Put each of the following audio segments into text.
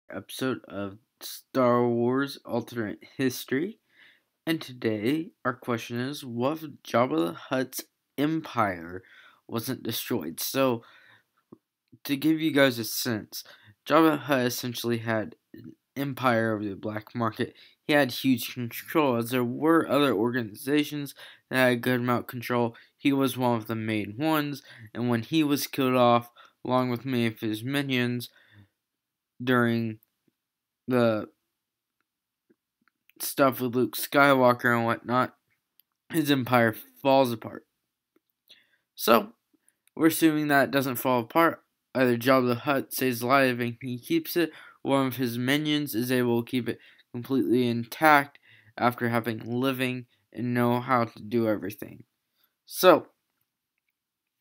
Episode of Star Wars Alternate History. And today, our question is, what if Jabba the Hutt's empire wasn't destroyed? So, to give you guys a sense, Jabba the Hutt essentially had an empire over the black market. He had huge control, as there were other organizations that had a good amount of control. He was one of the main ones, and when he was killed off, along with many of his minions, during the stuff with Luke Skywalker and whatnot, his empire falls apart. So, we're assuming that it doesn't fall apart. Either Jabba the Hutt stays alive and he keeps it, or one of his minions is able to keep it completely intact after having living and know how to do everything. So,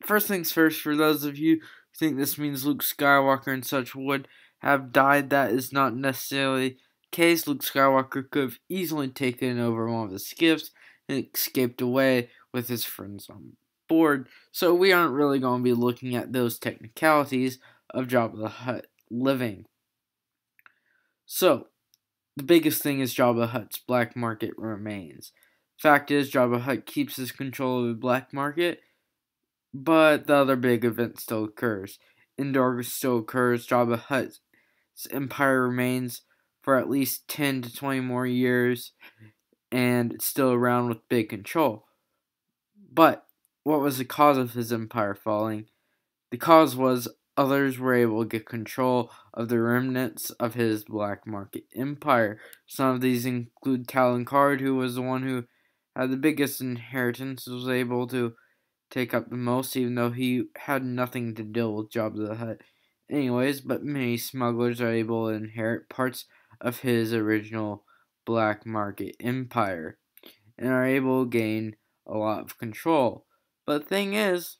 first things first, for those of you who think this means Luke Skywalker and such would have died, that is not necessarily the case. Luke Skywalker could have easily taken over one of the skiffs and escaped away with his friends on board, so we aren't really going to be looking at those technicalities of Jabba the Hutt living. So, the biggest thing is Jabba the Hutt's black market remains. Fact is, Jabba the Hutt keeps his control of the black market, but the other big event still occurs. Endor still occurs. Jabba the Hutt's empire remains for at least 10 to 20 more years, and it's still around with big control. But what was the cause of his empire falling? The cause was others were able to get control of the remnants of his black market empire. Some of these include Talon Card, who was the one who had the biggest inheritance, was able to take up the most, even though he had nothing to deal with Jabba the Hutt anyways, but many smugglers are able to inherit parts of his original black market empire and are able to gain a lot of control. But the thing is,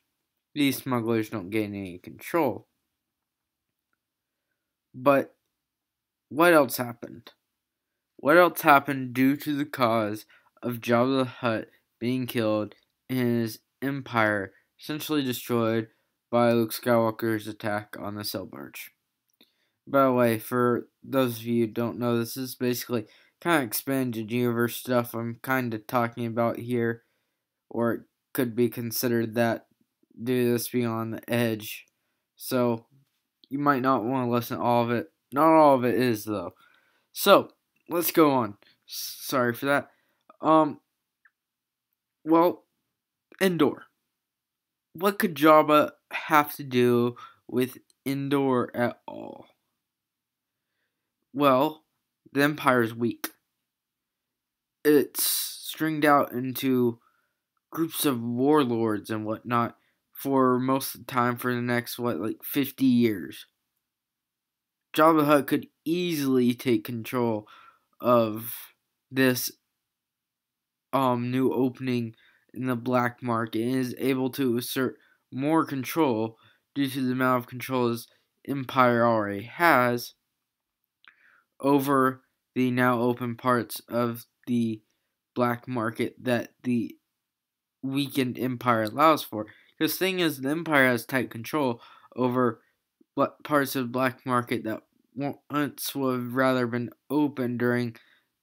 these smugglers don't gain any control. But what else happened? What else happened due to the cause of Jabba the Hutt being killed and his empire essentially destroyed by Luke Skywalker's attack on the Sail Barge? By the way, for those of you who don't know, this is basically kind of expanded universe stuff I'm kind of talking about here, or it could be considered that due to this being on the edge. So, you might not want to listen to all of it. Not all of it is, though. So, let's go on. Sorry for that. Well, Endor. What could Jabba have to do with Endor at all? Well, the Empire's weak. It's stringed out into groups of warlords and whatnot for most of the time for the next, 50 years. Jabba the Hutt could easily take control of this new opening in the black market and is able to assert more control due to the amount of control his empire already has over the now open parts of the black market that the weakened empire allows for. Because the thing is, the empire has tight control over what parts of the black market that once would have rather been open during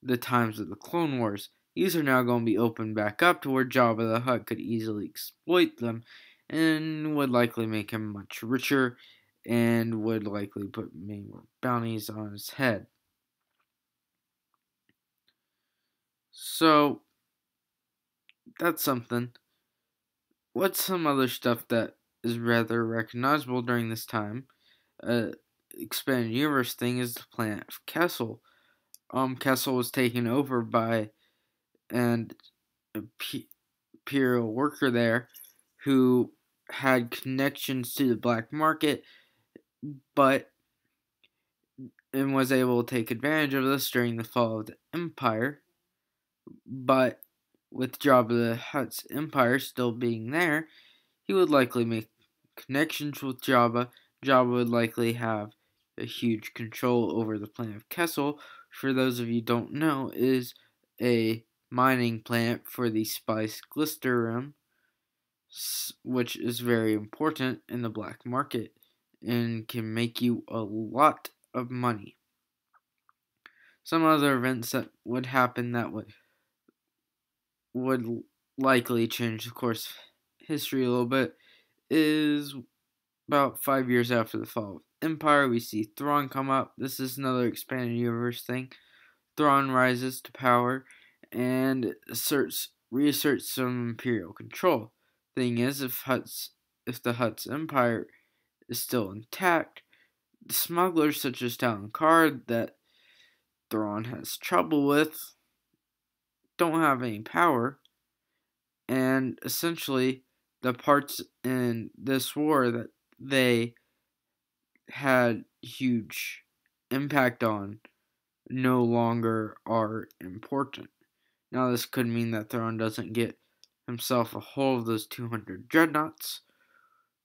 the times of the Clone Wars. These are now going to be opened back up to where Jabba the Hutt could easily exploit them and would likely make him much richer and would likely put many more bounties on his head. So, that's something. What's some other stuff that is rather recognizable during this time? Expanded universe thing is the planet of Kessel. Kessel was taken over by an imperial worker there who had connections to the black market, but and was able to take advantage of this during the fall of the Empire. But with Jabba the Hutt's empire still being there, he would likely make connections with Jabba. Jabba would likely have a huge control over the planet of Kessel. For those of you who don't know, is a mining plant for the spice glycerin, which is very important in the black market and can make you a lot of money. Some other events that would happen that would likely change the course of history a little bit is about 5 years after the fall of Empire, we see Thrawn come up. This is another expanded universe thing. Thrawn rises to power and reasserts some Imperial control. Thing is, if the Hutt's empire is still intact, the smugglers such as Talon Karrde that Thrawn has trouble with don't have any power, and essentially the parts in this war that they had huge impact on no longer are important. Now, this could mean that Thrawn doesn't get himself a hold of those 200 dreadnoughts.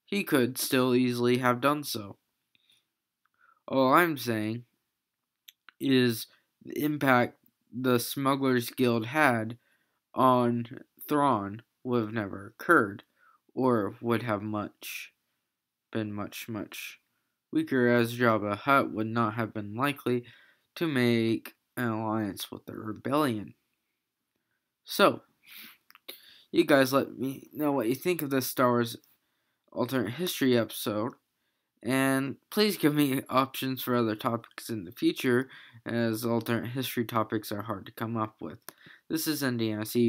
He could still easily have done so. All I'm saying is the impact the Smugglers Guild had on Thrawn would have never occurred, or would have been much weaker, as Jabba the Hutt would not have been likely to make an alliance with the rebellion. So, you guys let me know what you think of this Star Wars alternate history episode, and please give me options for other topics in the future, as alternate history topics are hard to come up with. This is Indiana. See you.